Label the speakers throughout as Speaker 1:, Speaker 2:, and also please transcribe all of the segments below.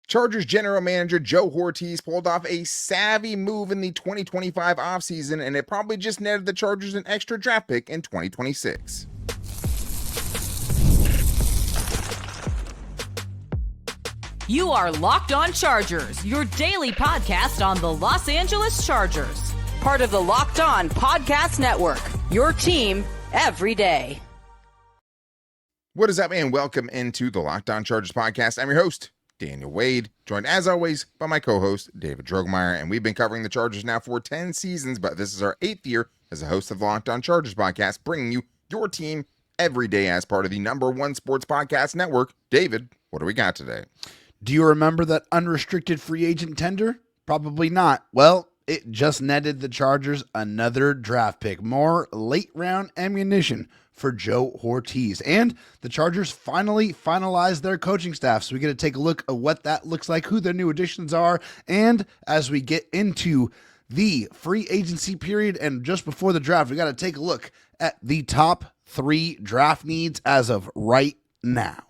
Speaker 1: Chargers General Manager Joe Hortiz pulled off a savvy move in the 2025 offseason, and it probably just netted the Chargers an extra draft pick in 2026.
Speaker 2: You are Locked On Chargers, your daily podcast on the Los Angeles Chargers. Part of the Locked On Podcast Network, your team every day.
Speaker 1: What is up, and welcome into the Locked On Chargers podcast. I'm your host, Daniel Wade, joined as always by my co-host, David Droegemeier, and we've been covering the Chargers now for 10 seasons, but this is our 8th year as a host of the Locked On Chargers podcast, bringing you your team every day as part of the #1 sports podcast network. David, what do we got today?
Speaker 3: Do you remember that unrestricted free agent tender? Probably not. Well, it just netted the Chargers another draft pick, more late-round ammunition for Joe Ortiz. And the Chargers finally finalized their coaching staff. So we get to take a look at what that looks like, who their new additions are. And as we get into the free agency period and just before the draft, we got to take a look at the top 3 draft needs as of right now.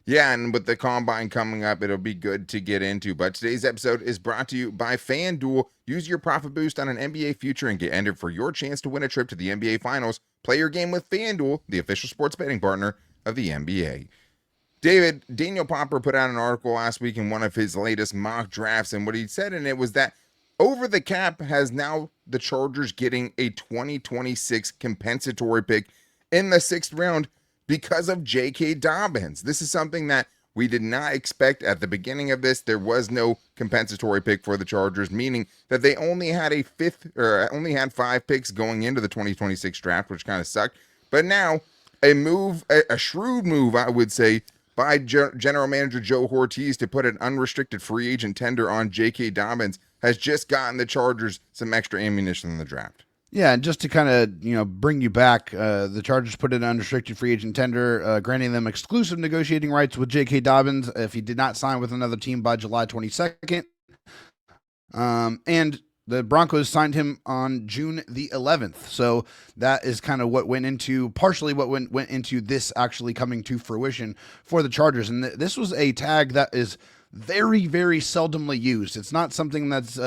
Speaker 1: Yeah, and with the combine coming up, it'll be good to get into. But today's episode is brought to you by FanDuel. Use your profit boost on an NBA future and get entered for your chance to win a trip to the NBA Finals. Play your game with FanDuel, the official sports betting partner of the NBA. David, Daniel Popper put out an article last week in one of his latest mock drafts, and what he said in it was that over the cap has now the Chargers getting a 2026 compensatory pick in the 6th round because of J.K. Dobbins. This is something that we did not expect at the beginning of this. There was no compensatory pick for the Chargers, meaning that they only had only had 5 picks going into the 2026 draft, which kind of sucked. But now a shrewd move, I would say, by General Manager Joe Hortiz to put an unrestricted free agent tender on J.K. Dobbins has just gotten the Chargers some extra ammunition in the draft.
Speaker 3: Yeah, and just to kind of, bring you back, the Chargers put in an unrestricted free agent tender, granting them exclusive negotiating rights with J.K. Dobbins if he did not sign with another team by July 22nd. And the Broncos signed him on June the 11th. So that is kind of what went into, partially what went into this actually coming to fruition for the Chargers. And this was a tag that is very, very seldomly used. It's not something that's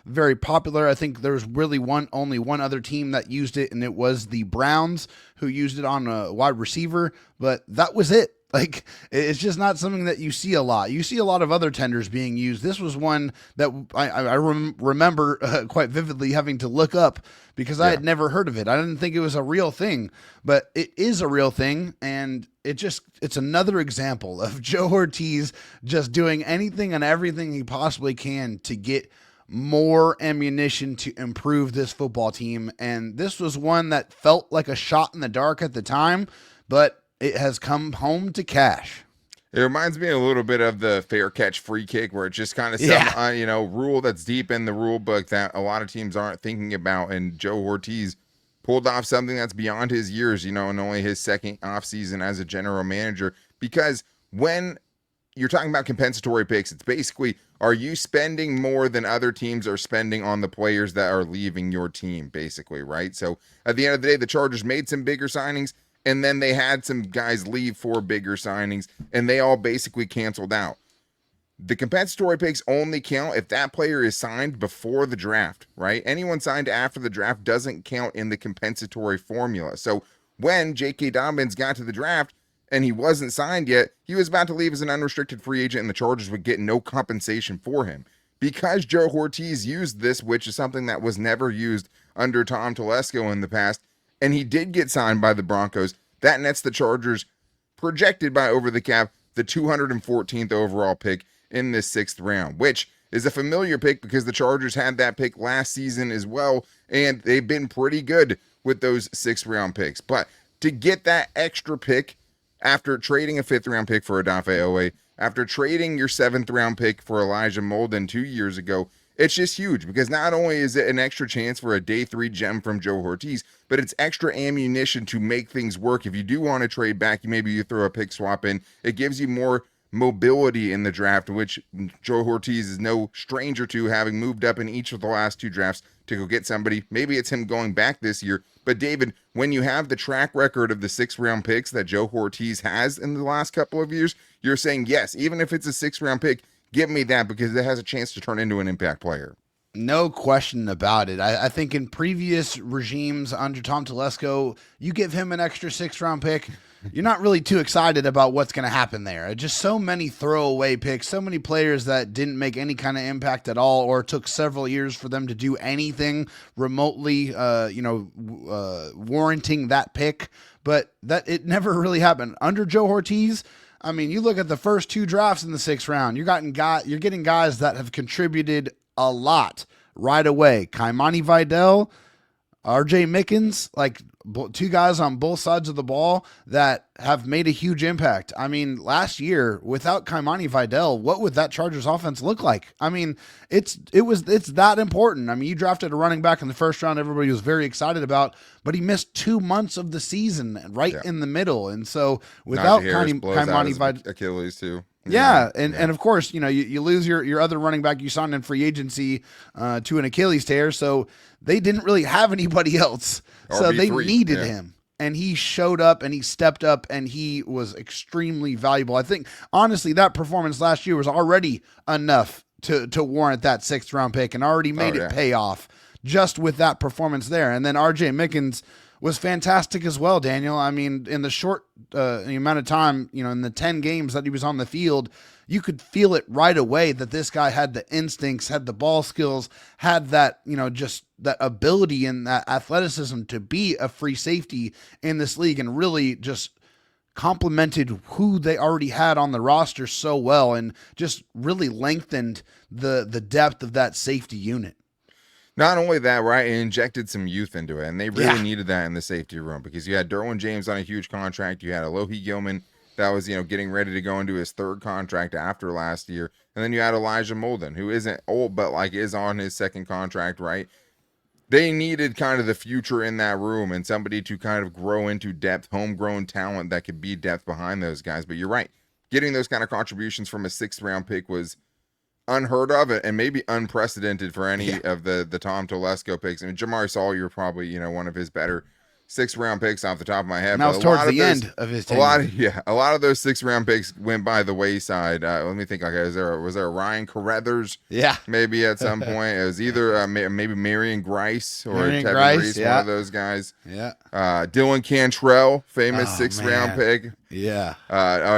Speaker 3: very popular. I think there's really only one other team that used it, and it was the Browns, who used it on a wide receiver, but that was it. Like, it's just not something that you see a lot. You see a lot of other tenders being used. This was one that I remember quite vividly having to look up because I had never heard of it. I didn't think it was a real thing, but it is a real thing, and it's another example of Joe Ortiz just doing anything and everything he possibly can to get more ammunition to improve this football team. And this was one that felt like a shot in the dark at the time, but it has come home to cash.
Speaker 1: It reminds me a little bit of the fair catch free kick, where it's just kind of some rule that's deep in the rule book that a lot of teams aren't thinking about. And Joe Ortiz pulled off something that's beyond his years, and only his second offseason as a general manager. Because when you're talking about compensatory picks, it's basically, are you spending more than other teams are spending on the players that are leaving your team, basically, right? So at the end of the day, the Chargers made some bigger signings, and then they had some guys leave for bigger signings, and they all basically canceled out. The compensatory picks only count if that player is signed before the draft, right? Anyone signed after the draft doesn't count in the compensatory formula. So when J.K. Dobbins got to the draft and he wasn't signed yet, he was about to leave as an unrestricted free agent, and the Chargers would get no compensation for him. Because Joe Ortiz used this, which is something that was never used under Tom Telesco in the past, and he did get signed by the Broncos, that nets the Chargers, projected by over the cap, the 214th overall pick in this 6th round, which is a familiar pick because the Chargers had that pick last season as well, and they've been pretty good with those 6th round picks. But to get that extra pick after trading a 5th round pick for Odafe Oweh, after trading your 7th round pick for Elijah Molden 2 years ago, it's just huge, because not only is it an extra chance for a day 3 gem from Joe Ortiz, but it's extra ammunition to make things work. If you do want to trade back, maybe you throw a pick swap in. It gives you more mobility in the draft, which Joe Ortiz is no stranger to, having moved up in each of the last 2 drafts to go get somebody. Maybe it's him going back this year. But David, when you have the track record of the 6th round picks that Joe Ortiz has in the last couple of years, you're saying, yes, even if it's a 6th round pick, Give me that because it has a chance to turn into an impact player.
Speaker 3: No question about it. I think in previous regimes under Tom Telesco, you give him an extra 6th-round pick, you're not really too excited about what's going to happen there. Just so many throwaway picks, so many players that didn't make any kind of impact at all, or took several years for them to do anything remotely, warranting that pick. But that it never really happened under Joe Ortiz. I mean, you look at the first 2 drafts in the 6th round. You're getting guys that have contributed a lot right away. Kaimani, Vidal, RJ Mickens, like 2 guys on both sides of the ball that have made a huge impact. I mean, last year without Kaimani, Vidal, what would that Chargers offense look like? I mean, it's that important. I mean, you drafted a running back in the 1st round everybody was very excited about, but he missed 2 months of the season in the middle. And so without Kaimani, Vidal,
Speaker 1: Achilles too.
Speaker 3: Yeah, and of course, you lose your other running back you signed in free agency to an Achilles tear, so they didn't really have anybody else. So they needed him. And he showed up and he stepped up and he was extremely valuable. I think, honestly, that performance last year was already enough to warrant that 6th-round pick and already made it pay off just with that performance there. And then RJ Mickens was fantastic as well, Daniel. I mean, in the short amount of time, in the 10 games that he was on the field, you could feel it right away that this guy had the instincts, had the ball skills, had that, just that ability and that athleticism to be a free safety in this league and really just complemented who they already had on the roster so well and just really lengthened the depth of that safety unit.
Speaker 1: Not only that, right, it injected some youth into it, and they really needed that in the safety room because you had Derwin James on a huge contract. You had Alohi Gilman that was, getting ready to go into his 3rd contract after last year. And then you had Elijah Molden, who isn't old, but is on his 2nd contract, right? They needed kind of the future in that room and somebody to kind of grow into depth, homegrown talent that could be depth behind those guys. But you're right. Getting those kind of contributions from a 6th-round pick was unheard of and maybe unprecedented for any of the Tom Telesco picks. I mean, Jamar Sawyer probably, one of his better 6th-round picks off the top of my head.
Speaker 3: And that was towards the end of his tenure.
Speaker 1: A lot of those 6th-round picks went by the wayside. Let me think. Was there a Ryan Carruthers?
Speaker 3: Yeah,
Speaker 1: maybe at some point it was either maybe Marion Grice or Tevin Reese, one of those guys.
Speaker 3: Yeah.
Speaker 1: Dylan Cantrell, famous 6th-round pick.
Speaker 3: Yeah.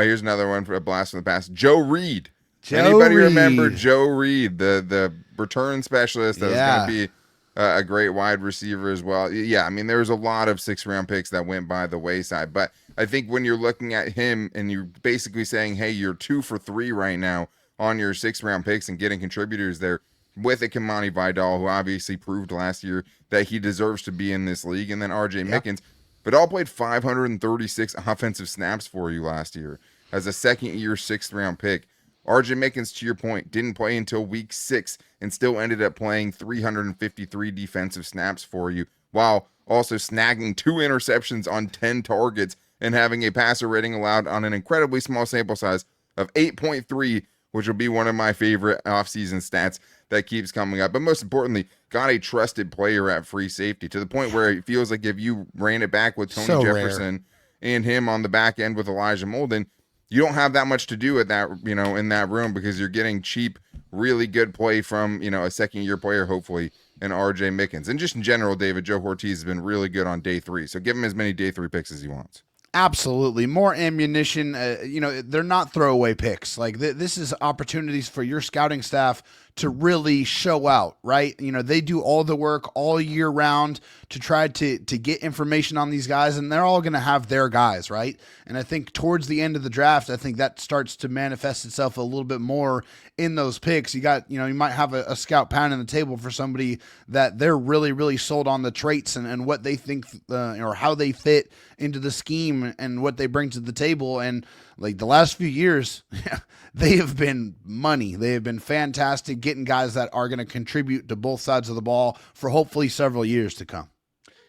Speaker 1: Here's another one for a blast from the past. Joe Reed. Anybody remember Joe Reed, the return specialist that was going to be a great wide receiver as well? Yeah, I mean, there was a lot of 6th-round picks that went by the wayside. But I think when you're looking at him and you're basically saying, hey, you're 2 for 3 right now on your 6th-round picks and getting contributors there with a Kaimani Vidal, who obviously proved last year that he deserves to be in this league, and then RJ Mickens. Vidal played 536 offensive snaps for you last year as a 2nd-year 6th-round pick. RJ Mickens, to your point, didn't play until week 6 and still ended up playing 353 defensive snaps for you, while also snagging 2 interceptions on 10 targets and having a passer rating allowed on an incredibly small sample size of 8.3, which will be one of my favorite offseason stats that keeps coming up. But most importantly, got a trusted player at free safety to the point where it feels like if you ran it back with Tony Jefferson and him on the back end with Elijah Molden, you don't have that much to do with that, in that room because you're getting cheap, really good play from, a 2nd-year player, hopefully, and RJ Mickens. And just in general, David, Joe Hortiz has been really good on day 3. So give him as many day 3 picks as he wants.
Speaker 3: Absolutely. More ammunition. They're not throwaway picks. Like this is opportunities for your scouting staff to really show out, right? They do all the work all year round to try to get information on these guys, and they're all going to have their guys, right? And I think towards the end of the draft, I think that starts to manifest itself a little bit more in those picks. You got, you might have a scout pounding the table for somebody that they're really, really sold on the traits and what they think or how they fit into the scheme and what they bring to the table. And like the last few years, they have been money. They have been fantastic getting guys that are going to contribute to both sides of the ball for hopefully several years to come.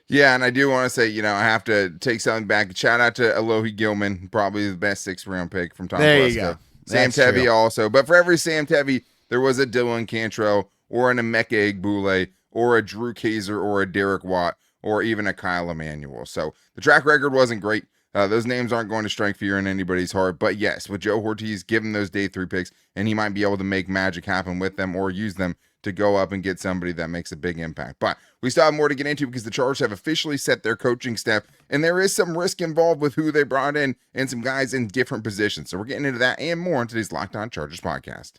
Speaker 1: Yeah, and I do want to say, I have to take something back. Shout out to Alohi Gilman, probably the best 6th-round pick from Tom Telesco.
Speaker 3: There you go.
Speaker 1: Sam Tevi also. But for every Sam Tevi, there was a Dylan Cantrell or an Emeka Egbule or a Drew Kaiser or a Derek Watt or even a Kyle Emanuel. So the track record wasn't great. Those names aren't going to strike fear in anybody's heart. But yes, with Joe Ortiz, give him those day 3 picks, and he might be able to make magic happen with them or use them to go up and get somebody that makes a big impact. But we still have more to get into because the Chargers have officially set their coaching staff, and there is some risk involved with who they brought in and some guys in different positions. So we're getting into that and more in today's Locked On Chargers podcast.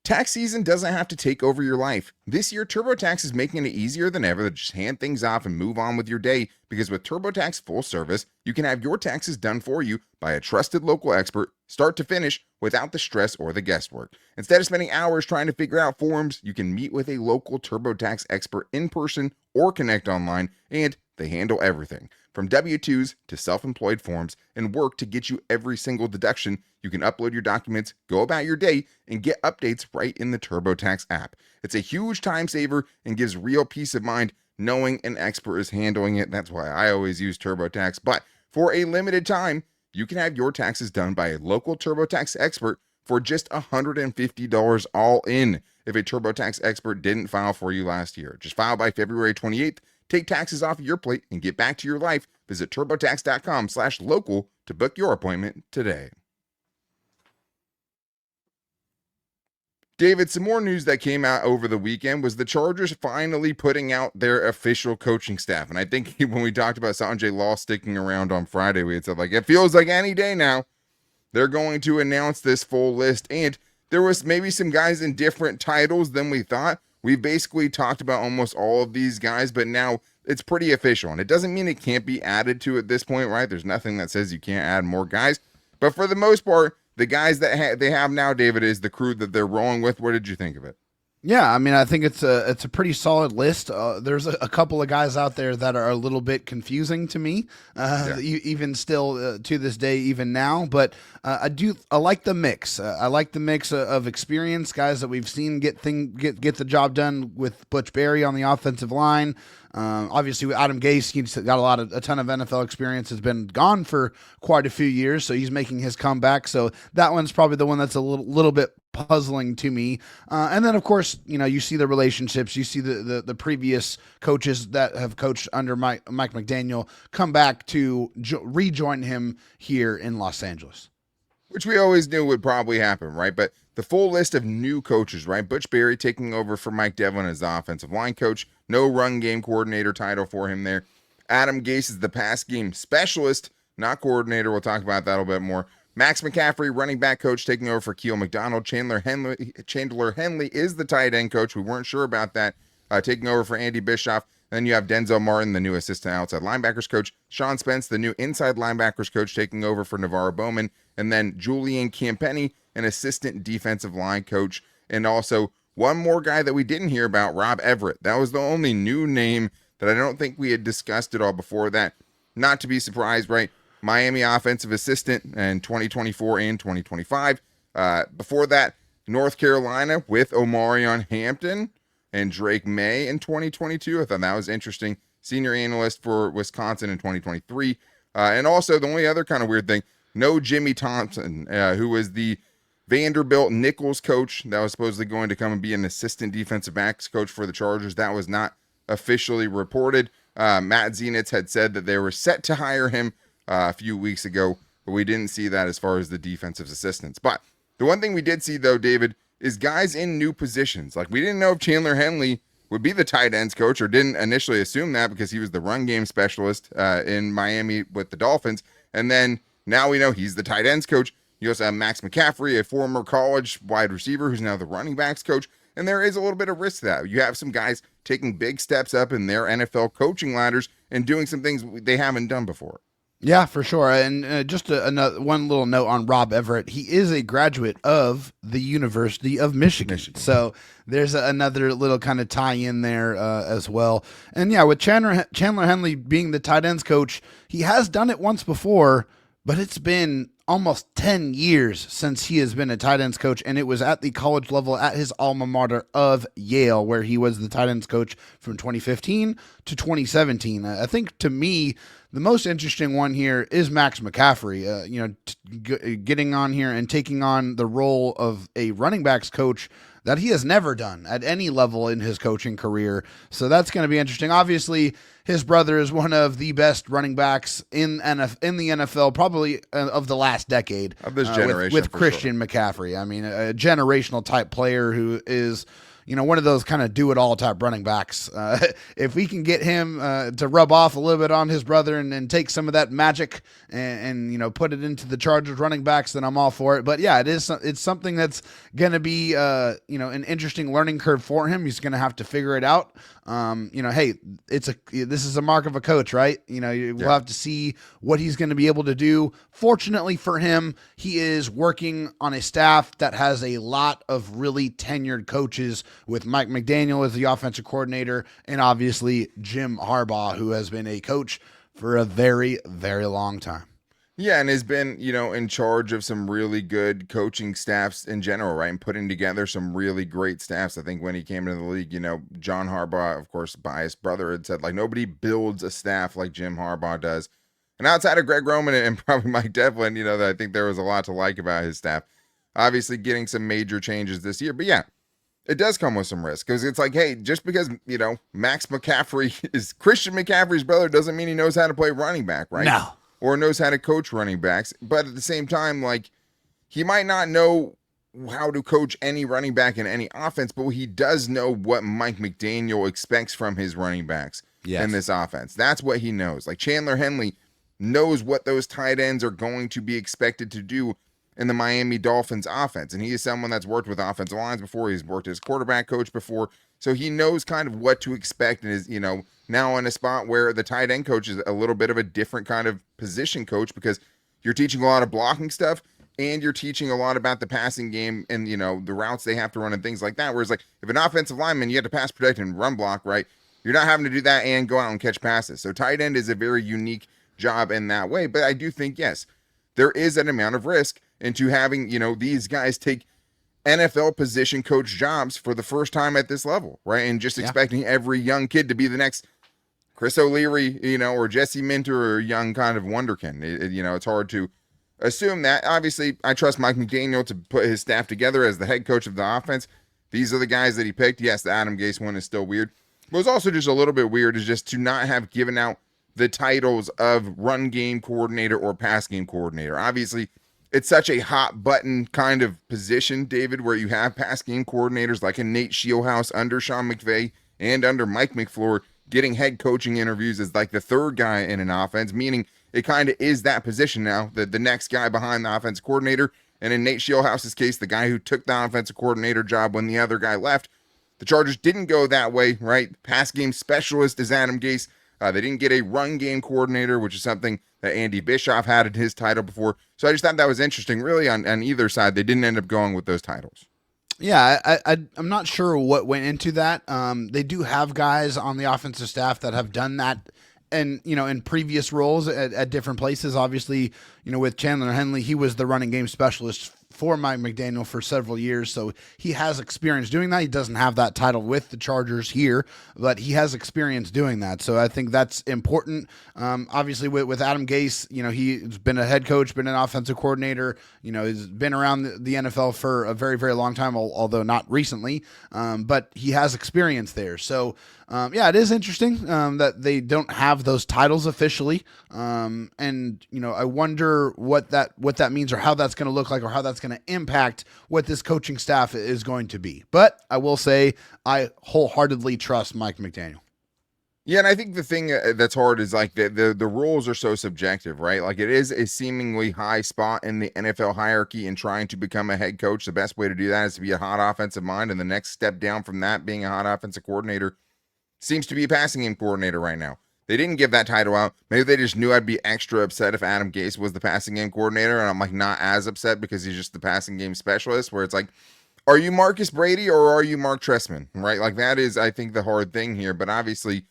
Speaker 1: Tax season doesn't have to take over your life. This year, TurboTax is making it easier than ever to just hand things off and move on with your day, because with TurboTax Full Service, you can have your taxes done for you by a trusted local expert, start to finish, without the stress or the guesswork. Instead of spending hours trying to figure out forms, you can meet with a local TurboTax expert in person or connect online, and they handle everything from W-2s to self-employed forms and work to get you every single deduction. You can upload your documents, go about your day, and get updates right in the TurboTax app. It's a huge time saver and gives real peace of mind knowing an expert is handling it. That's why I always use TurboTax. But for a limited time, you can have your taxes done by a local TurboTax expert for just $150 all in. If a TurboTax expert didn't file for you last year, just file by February 28th. Take taxes off of your plate and get back to your life. Visit TurboTax.com/local to book your appointment today. David, some more news that came out over the weekend was the Chargers finally putting out their official coaching staff. And I think when we talked about Sanjay Law sticking around on Friday, we had said, like, it feels like any day now they're going to announce this full list. And there was maybe some guys in different titles than we thought. We basically talked about almost all of these guys, but now it's pretty official. And it doesn't mean it can't be added to at this point, right? There's nothing that says you can't add more guys. But for the most part, the guys that they have now, David, is the crew that they're rolling with. What did you think of it?
Speaker 3: Yeah, I mean, I think it's a pretty solid list. There's a couple of guys out there that are a little bit confusing to me, even still to this day, even now. But I like the mix. I like the mix of experience, guys that we've seen get the job done with Butch Berry on the offensive line. Obviously, with Adam Gase, he's got a ton of NFL experience. Has been gone for quite a few years, so he's making his comeback. So that one's probably the one that's a little bit puzzling to me. And then, of course, you see the relationships. You see the previous coaches that have coached under Mike McDaniel come back to rejoin him here in Los Angeles.
Speaker 1: Which we always knew would probably happen, right? But the full list of new coaches, right? Butch Berry taking over for Mike Devlin as the offensive line coach. No run game coordinator title for him there. Adam Gase is the pass game specialist, not coordinator. We'll talk about that a little bit more. Max McCaffrey, running back coach, taking over for Keel McDonald. Chandler Henley is the tight end coach. We weren't sure about that. Taking over for Andy Bischoff. Then you have Denzel Martin, the new assistant outside linebackers coach. Sean Spence, the new inside linebackers coach, taking over for Navarro Bowman. And then Julian Campenny, an assistant defensive line coach. And also one more guy that we didn't hear about, Rob Everett. That was the only new name that I don't think we had discussed at all before that. Not to be surprised, right? Miami offensive assistant in 2024 and 2025. Before that, North Carolina with Omarion Hampton and Drake May in 2022. I thought that was interesting. Senior analyst for Wisconsin in 2023. And also the only other kind of weird thing, no Jimmy Thompson, who was the Vanderbilt Nichols coach that was supposedly going to come and be an assistant defensive backs coach for the Chargers. That was not officially reported. Matt Zenitz had said that they were set to hire him a few weeks ago, but we didn't see that as far as the defensive assistants. But the one thing we did see, though, David, is guys in new positions. Like, we didn't know if Chandler Henley would be the tight ends coach, or didn't initially assume that because he was the run game specialist in Miami with the Dolphins. And then now we know he's the tight ends coach. You also have Max McCaffrey, a former college wide receiver who's now the running backs coach. And there is a little bit of risk to that. You have some guys taking big steps up in their NFL coaching ladders and doing some things they haven't done before.
Speaker 3: Yeah, for sure. And just another one little note on Rob Everett. He is a graduate of the University of Michigan. So there's another little kind of tie in there as well. And yeah, with Chandler Henley being the tight ends coach, he has done it once before, but it's been almost 10 years since he has been a tight ends coach, and it was at the college level at his alma mater of Yale, where he was the tight ends coach from 2015 to 2017. I think, to me, the most interesting one here is Max McCaffrey, getting on here and taking on the role of a running backs coach that he has never done at any level in his coaching career. So that's going to be interesting. Obviously, his brother is one of the best running backs in the NFL, probably of the last decade.
Speaker 1: Of this generation.
Speaker 3: With Christian McCaffrey. I mean, a generational type player who is, one of those kind of do-it-all type running backs. If we can get him to rub off a little bit on his brother and take some of that magic and put it into the Chargers running backs, then I'm all for it. But yeah, it's something that's going to be an interesting learning curve for him. He's going to have to figure it out. Hey, this is a mark of a coach, right? We'll have to see what he's going to be able to do. Fortunately for him, he is working on a staff that has a lot of really tenured coaches, with Mike McDaniel as the offensive coordinator, and obviously Jim Harbaugh, who has been a coach for a very, very long time.
Speaker 1: Yeah, and has been, in charge of some really good coaching staffs in general, right? And putting together some really great staffs. I think when he came into the league, John Harbaugh, of course, biased brother, had said, nobody builds a staff like Jim Harbaugh does. And outside of Greg Roman and probably Mike Devlin, I think there was a lot to like about his staff. Obviously getting some major changes this year. But yeah, it does come with some risk, because it's hey, just because, Max McCaffrey is Christian McCaffrey's brother doesn't mean he knows how to play running back, right?
Speaker 3: No.
Speaker 1: Or knows how to coach running backs. But at the same time, he might not know how to coach any running back in any offense, but he does know what Mike McDaniel expects from his running backs in this offense. That's what he knows. Chandler Henley knows what those tight ends are going to be expected to do in the Miami Dolphins offense. And he is someone that's worked with offensive lines before. He's worked as quarterback coach before. So he knows kind of what to expect, and is, now in a spot where the tight end coach is a little bit of a different kind of position coach, because you're teaching a lot of blocking stuff and you're teaching a lot about the passing game and, the routes they have to run and things like that. Whereas if an offensive lineman, you have to pass protect and run block, right? You're not having to do that and go out and catch passes. So tight end is a very unique job in that way. But I do think, yes, there is an amount of risk into having, these guys take NFL position coach jobs for the first time at this level, right? And just expecting every young kid to be the next Chris O'Leary, or Jesse Minter, or young kind of wonderkin. It's hard to assume that. Obviously, I trust Mike McDaniel to put his staff together as the head coach of the offense. These are the guys that he picked. Yes, the Adam Gase one is still weird. But it's also just a little bit weird is just to not have given out the titles of run game coordinator or pass game coordinator. Obviously, it's such a hot button kind of position, David, where you have pass game coordinators like a Nate Shieldhouse under Sean McVay and under Mike McFleur getting head coaching interviews as the third guy in an offense, meaning it kind of is that position now, the next guy behind the offensive coordinator. And in Nate Shieldhouse's case, the guy who took the offensive coordinator job when the other guy left. The Chargers didn't go that way, right? Pass game specialist is Adam Gase. They didn't get a run game coordinator, which is something that Andy Bischoff had in his title before. So I just thought that was interesting. Really, on either side, they didn't end up going with those titles.
Speaker 3: Yeah, I'm not sure what went into that. They do have guys on the offensive staff that have done that, and in previous roles at different places. Obviously, with Chandler Henley, he was the running game specialist for Mike McDaniel for several years, so he has experience doing that. He doesn't have that title with the Chargers here, but he has experience doing that, so I think that's important. Obviously, with Adam Gase, he's been a head coach, been an offensive coordinator, he's been around the NFL for a very, very long time, although not recently, but he has experience there. So, it is interesting that they don't have those titles officially, and I wonder what that means, or how that's going to look like, or how that's going to impact what this coaching staff is going to be. But I will say I wholeheartedly trust Mike McDaniel.
Speaker 1: Yeah, and I think the thing that's hard is the rules are so subjective, right? It is a seemingly high spot in the NFL hierarchy in trying to become a head coach. The best way to do that is to be a hot offensive mind, and the next step down from that, being a hot offensive coordinator, seems to be a passing game coordinator right now. They didn't give that title out. Maybe they just knew I'd be extra upset if Adam Gase was the passing game coordinator, and I'm not as upset because he's just the passing game specialist, where it's are you Marcus Brady or are you Mark Trestman, right? That is, I think, the hard thing here. But obviously,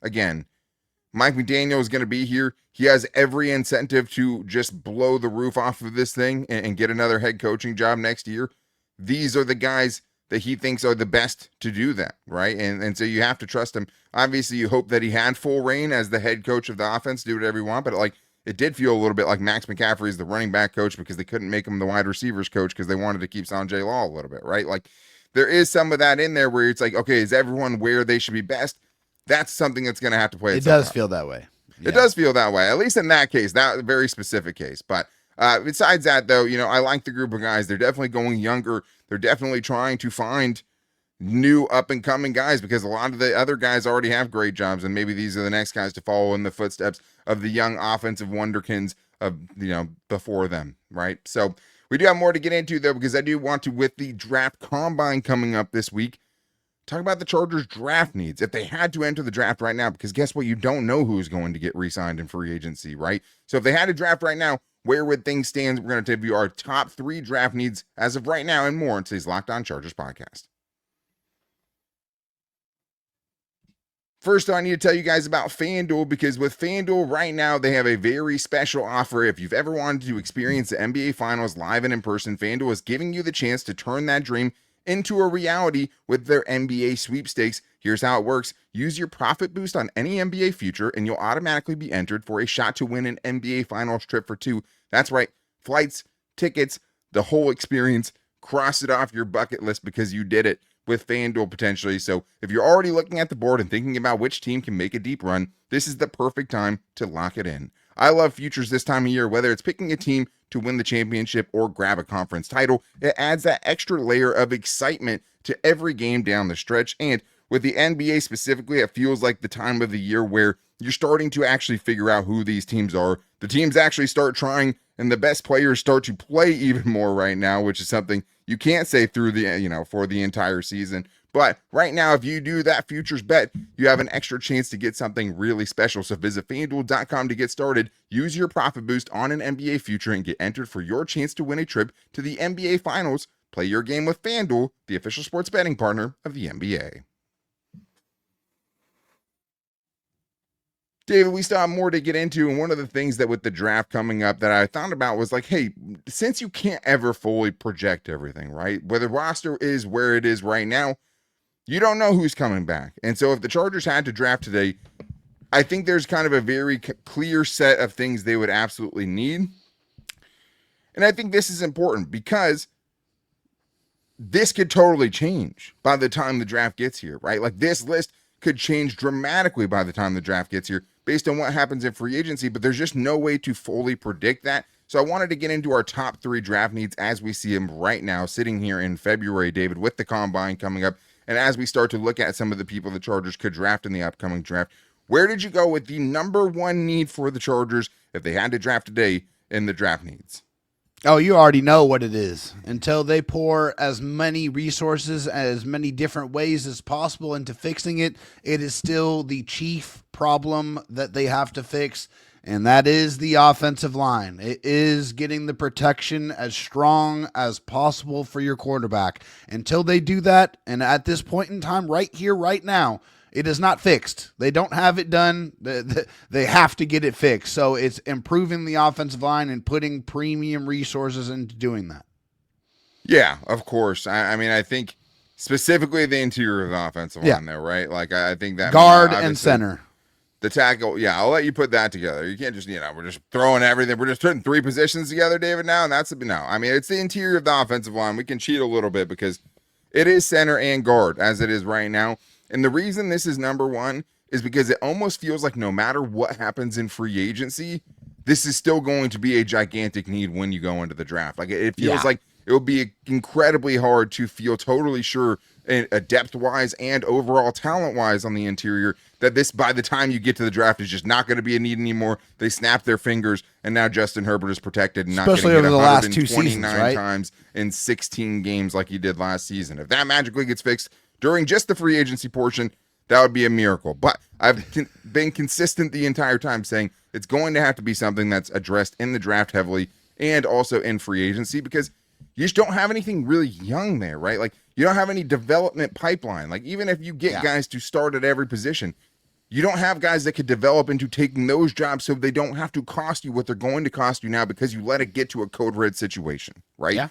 Speaker 1: again, Mike McDaniel is going to be here. He has every incentive to just blow the roof off of this thing and get another head coaching job next year. These are the guys that he thinks are the best to do that, right? And so you have to trust him. Obviously, you hope that he had full reign as the head coach of the offense, do whatever you want, but like it did feel a little bit like Max McCaffrey is the running back coach because they couldn't make him the wide receivers coach because they wanted to keep Sanjay Law a little bit, right? Like there is some of that in there where it's like, okay, is everyone where they should be best? That's something that's going to have to play.
Speaker 3: It does feel that way.
Speaker 1: It does feel that way, at least in that case, that very specific case. But besides that, though, I like the group of guys. They're definitely going younger. They're definitely trying to find new up-and-coming guys because a lot of the other guys already have great jobs, and maybe these are the next guys to follow in the footsteps of the young offensive wonderkins of, before them, right? So we do have more to get into, though, because I do want to, with the draft combine coming up this week, talk about the Chargers draft needs. If they had to enter the draft right now, because guess what? You don't know who's going to get re-signed in free agency, right? So if they had to draft right now, where would things stand? We're going to review our top 3 draft needs as of right now and more in today's Locked On Chargers podcast. First, I need to tell you guys about FanDuel, because with FanDuel right now, they have a very special offer. If you've ever wanted to experience the NBA Finals live and in person, FanDuel is giving you the chance to turn that dream into a reality with their NBA sweepstakes. Here's how it works. Use your profit boost on any NBA future and you'll automatically be entered for a shot to win an NBA Finals trip for 2. That's right. Flights, tickets, the whole experience. Cross it off your bucket list because you did it with FanDuel potentially. So if you're already looking at the board and thinking about which team can make a deep run, this is the perfect time to lock it in. I love futures this time of year, whether it's picking a team to win the championship or grab a conference title. It adds that extra layer of excitement to every game down the stretch. And with the NBA specifically, it feels like the time of the year where you're starting to actually figure out who these teams are. The teams actually start trying, and the best players start to play even more right now, which is something you can't say through the, for the entire season. But right now, if you do that futures bet, you have an extra chance to get something really special. So visit FanDuel.com to get started. Use your profit boost on an NBA future and get entered for your chance to win a trip to the NBA Finals. Play your game with FanDuel, the official sports betting partner of the NBA. David, we still have more to get into, and one of the things that with the draft coming up that I thought about was like, hey, since you can't ever fully project everything, right? Where the roster is where it is right now, you don't know who's coming back. And so if the Chargers had to draft today, I think there's kind of a very clear set of things they would absolutely need. And I think this is important because this could totally change by the time the draft gets here, right? Like this list could change dramatically by the time the draft gets here based on what happens in free agency, but there's just no way to fully predict that. So I wanted to get into our top 3 draft needs as we see them right now, sitting here in February, David, with the combine coming up. And as we start to look at some of the people the Chargers could draft in the upcoming draft, where did you go with the number 1 need for the Chargers if they had to draft today in the draft needs?
Speaker 3: Oh, you already know what it is. Until they pour as many resources, as many different ways as possible into fixing it, it is still the chief problem that they have to fix, and that is the offensive line. It is getting the protection as strong as possible for your quarterback. Until they do that, and at this point in time, right here, right now, it is not fixed. They don't have it done. They have to get it fixed. So it's improving the offensive line and putting premium resources into doing that.
Speaker 1: Yeah, of course. I mean, I think specifically the interior of the offensive line there, right? Like, I think that
Speaker 3: guard and center.
Speaker 1: The tackle, yeah, I'll let you put that together. You can't just, we're just throwing everything. We're just putting 3 positions together, David, now, and that's, no. I mean, it's the interior of the offensive line. We can cheat a little bit because it is center and guard as it is right now. And the reason this is number 1 is because it almost feels like no matter what happens in free agency, this is still going to be a gigantic need when you go into the draft. Like, it feels like it will be incredibly hard to feel totally sure, depth-wise and overall talent-wise on the interior, that this, by the time you get to the draft, is just not going to be a need anymore. They snap their fingers, and now Justin Herbert is protected and not
Speaker 3: especially
Speaker 1: getting
Speaker 3: over
Speaker 1: hit
Speaker 3: the last 2 seasons,
Speaker 1: 129
Speaker 3: right?
Speaker 1: times in 16 games like he did last season. If that magically gets fixed during just the free agency portion, that would be a miracle. But I've been consistent the entire time saying it's going to have to be something that's addressed in the draft heavily and also in free agency, because you just don't have anything really young there, right? Like, you don't have any development pipeline. Like, even if you get guys to start at every position, You don't have guys that could develop into taking those jobs so they don't have to cost you what they're going to cost you now because you let it get to a code red situation, right?
Speaker 3: Yeah.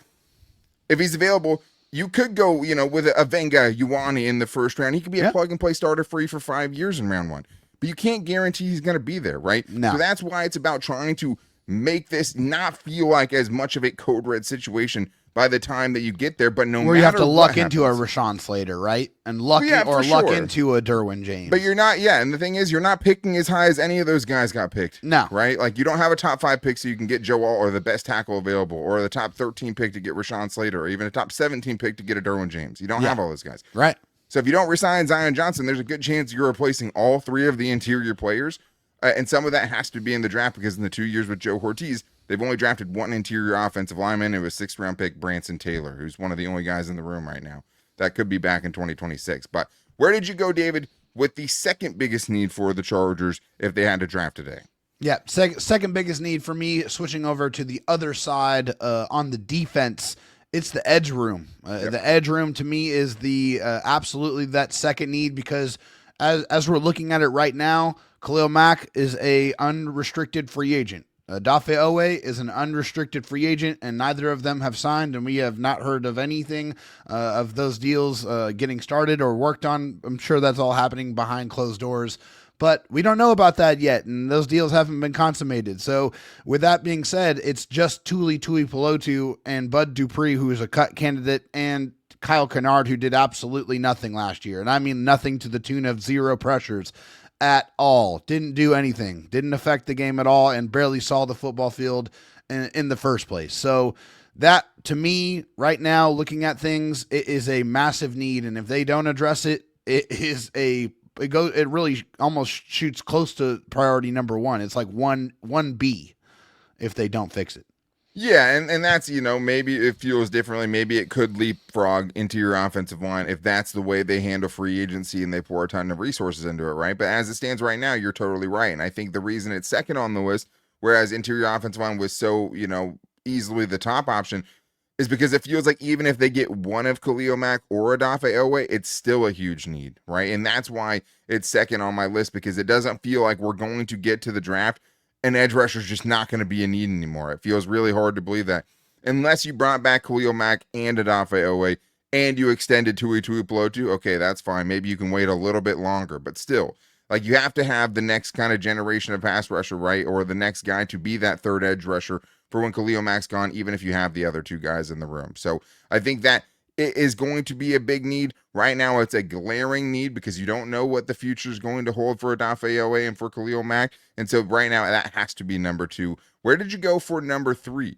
Speaker 1: If he's available, you could go, with a Venga Ioane in the first round. He could be a plug and play starter for you for 5 years in round 1. But you can't guarantee he's going to be there, right?
Speaker 3: No.
Speaker 1: So that's why it's about trying to make this not feel like as much of a code red situation by the time that you get there, but
Speaker 3: where you have to luck into a Rashawn Slater, right? And luck into a Derwin James.
Speaker 1: But you're not, and the thing is, you're not picking as high as any of those guys got picked.
Speaker 3: No.
Speaker 1: Right? Like, you don't have a top 5 pick so you can get Joe Alt or the best tackle available, or the top 13 pick to get Rashawn Slater, or even a top 17 pick to get a Derwin James. You don't have all those guys.
Speaker 3: Right.
Speaker 1: So if you don't resign Zion Johnson, there's a good chance you're replacing all 3 of the interior players. And some of that has to be in the draft because in the 2 years with Joe Ortiz, they've only drafted 1 interior offensive lineman. It was 6th round pick Branson Taylor, who's one of the only guys in the room right now. That could be back in 2026. But where did you go, David, with the second biggest need for the Chargers if they had to draft today?
Speaker 3: Yeah, second biggest need for me, switching over to the other side on the defense, it's the edge room. The edge room to me is the absolutely that second need because as we're looking at it right now, Khalil Mack is a unrestricted free agent. Dafe Owe is an unrestricted free agent, and neither of them have signed, and we have not heard of anything of those deals getting started or worked on. I'm sure that's all happening behind closed doors, but we don't know about that yet, and those deals haven't been consummated. So with that being said, it's just Tuli Tuipulotu and Bud Dupree, who is a cut candidate, and Kyle Kennard, who did absolutely nothing last year, and I mean nothing to the tune of 0 pressures at all. Didn't do anything, didn't affect the game at all, and barely saw the football field in the first place. So that, to me, right now, looking at things, it is a massive need, and if they don't address it, it really almost shoots close to priority number 1. It's like 1B if they don't fix it.
Speaker 1: Yeah, and that's, maybe it feels differently. Maybe it could leapfrog into your offensive line if that's the way they handle free agency and they pour a ton of resources into it, right? But as it stands right now, you're totally right. And I think the reason it's second on the list, whereas interior offensive line was so, easily the top option, is because it feels like even if they get one of Khalil Mack or Dafe Owe, it's still a huge need, right? And that's why it's second on my list, because it doesn't feel like we're going to get to the draft and edge rusher is just not going to be a need anymore. It feels really hard to believe that. Unless you brought back Khalil Mack and Dafe Owe and you extended Tuli Tuipulotu, okay, that's fine. Maybe you can wait a little bit longer, but still, like, you have to have the next kind of generation of pass rusher, right? Or the next guy to be that third edge rusher for when Khalil Mack's gone, even if you have the other 2 guys in the room. So I think that it is going to be a big need. Right now, it's a glaring need because you don't know what the future is going to hold for Dafe Owe and for Khalil Mack. And so right now, that has to be number 2. Where did you go for number 3?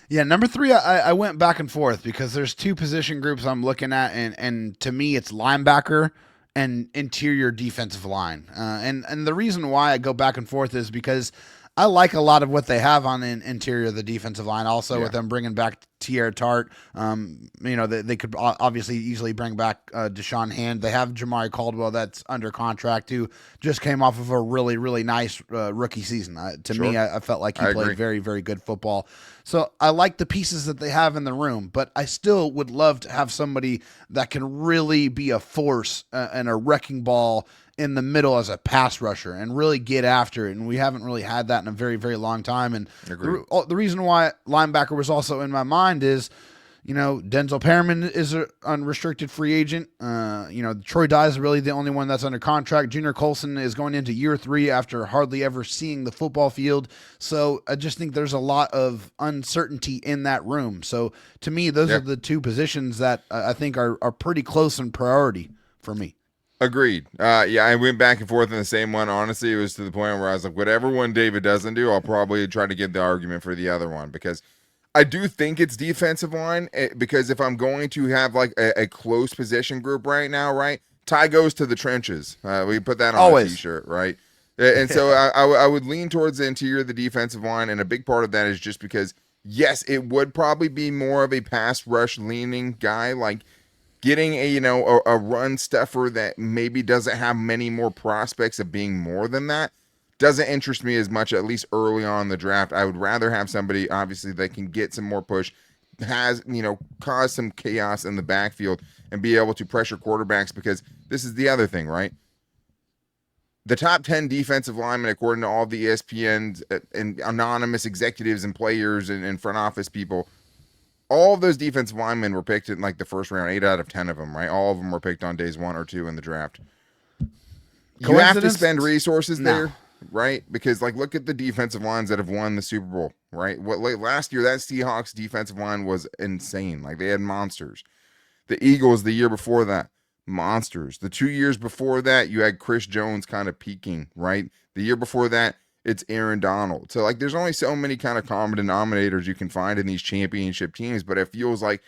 Speaker 3: Yeah, number 3, I went back and forth because there's 2 position groups I'm looking at, and to me, it's linebacker and interior defensive line. And the reason why I go back and forth is because I like a lot of what they have on the interior of the defensive line. Also, with them bringing back Tierre Tart, they could obviously easily bring back Deshaun Hand. They have Jamari Caldwell that's under contract, who just came off of a really, really nice rookie season. To me, I felt like he played very, very good football. So I like the pieces that they have in the room, but I still would love to have somebody that can really be a force and a wrecking ball in the middle as a pass rusher and really get after it. And we haven't really had that in a very, very long time. And the reason why linebacker was also in my mind is, Denzel Perriman is an unrestricted free agent. Troy Dye is really the only one that's under contract. Junior Colson is going into year 3 after hardly ever seeing the football field. So I just think there's a lot of uncertainty in that room. So to me, those are the 2 positions that I think are pretty close in priority for me.
Speaker 1: Agreed. I went back and forth in the same one. Honestly, it was to the point where I was like, whatever one David doesn't do, I'll probably try to give the argument for the other one, because I do think it's defensive line, because if I'm going to have like a close position group right now, right, Ty goes to the trenches. We put that on a t-shirt, right? And so I would lean towards the interior of the defensive line, and a big part of that is just because, yes, it would probably be more of a pass rush leaning guy, like getting a run stuffer that maybe doesn't have many more prospects of being more than that doesn't interest me as much, at least early on in the draft. I would rather have somebody, obviously, that can get some more push, has, cause some chaos in the backfield and be able to pressure quarterbacks, because this is the other thing, right? the top 10 defensive linemen, according to all the ESPNs and anonymous executives and players and front office people, all of those defensive linemen were picked in like the first round, 8 out of 10 of them, right? All of them were picked on days 1 or 2 in the draft. You have to spend resources there, right? Because like, look at the defensive lines that have won the Super Bowl, right? Last year, that Seahawks defensive line was insane. Like, they had monsters. The Eagles the year before that, monsters. The 2 years before that, you had Chris Jones kind of peaking, right? The year before that, it's Aaron Donald. So like, there's only so many kind of common denominators you can find in these championship teams, but it feels like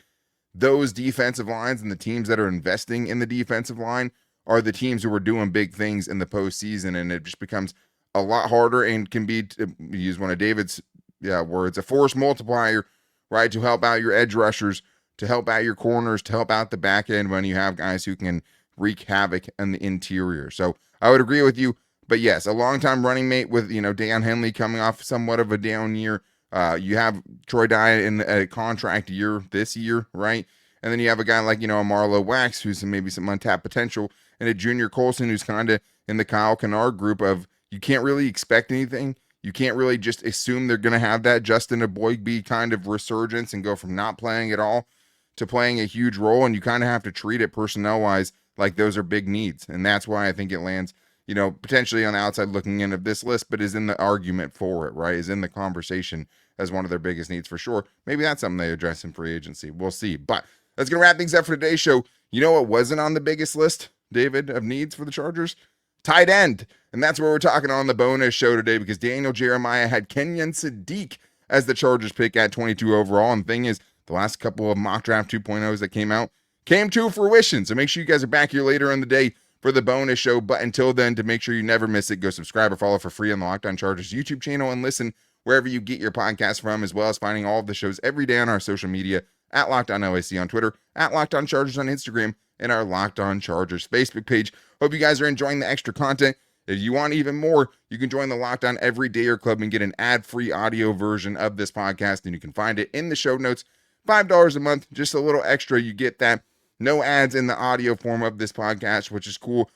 Speaker 1: those defensive lines and the teams that are investing in the defensive line are the teams who are doing big things in the postseason, and it just becomes a lot harder and can be, to use one of David's words, a force multiplier, right, to help out your edge rushers, to help out your corners, to help out the back end when you have guys who can wreak havoc in the interior. So I would agree with you, but yes, a longtime running mate with, Dan Henley coming off somewhat of a down year. You have Troy Dye in a contract year this year, right? And then you have a guy like, a Marlo Wax, who's maybe some untapped potential, and a Junior Colson, who's kind of in the Kyle Kennard group of, you can't really expect anything. You can't really just assume they're going to have that Justin Aboigbe kind of resurgence and go from not playing at all to playing a huge role. And you kind of have to treat it personnel-wise like those are big needs. And that's why I think it lands, potentially on the outside looking in of this list, but is in the argument for it, right? Is in the conversation as one of their biggest needs for sure. Maybe that's something they address in free agency. We'll see. But that's going to wrap things up for today's show. You know what wasn't on the biggest list, David, of needs for the Chargers? Tight end. And that's where we're talking on the bonus show today, because Daniel Jeremiah had Kenyon Sadiq as the Chargers pick at 22 overall. And the thing is, the last couple of mock draft 2.0s that came out came to fruition. So make sure you guys are back here later in the day for the bonus show. But until then, to make sure you never miss it, go subscribe or follow for free on the Locked On Chargers YouTube channel and listen wherever you get your podcast from, as well as finding all of the shows every day on our social media at Locked On OAC on Twitter, at Locked On Chargers on Instagram, and our Locked On Chargers Facebook page. Hope you guys are enjoying the extra content. If you want even more, you can join the Locked On Everydayer Club and get an ad-free audio version of this podcast, and you can find it in the show notes. $5 a month, just a little extra. You get that. No ads in the audio form of this podcast, which is cool.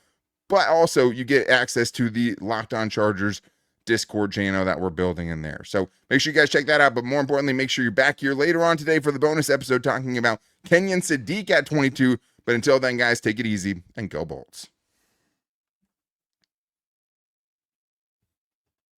Speaker 1: But also, you get access to the Locked On Chargers Discord channel that we're building in there. So make sure you guys check that out. But more importantly, make sure you're back here later on today for the bonus episode talking about Kenyon Sadiq at 22. But until then, guys, take it easy and go Bolts.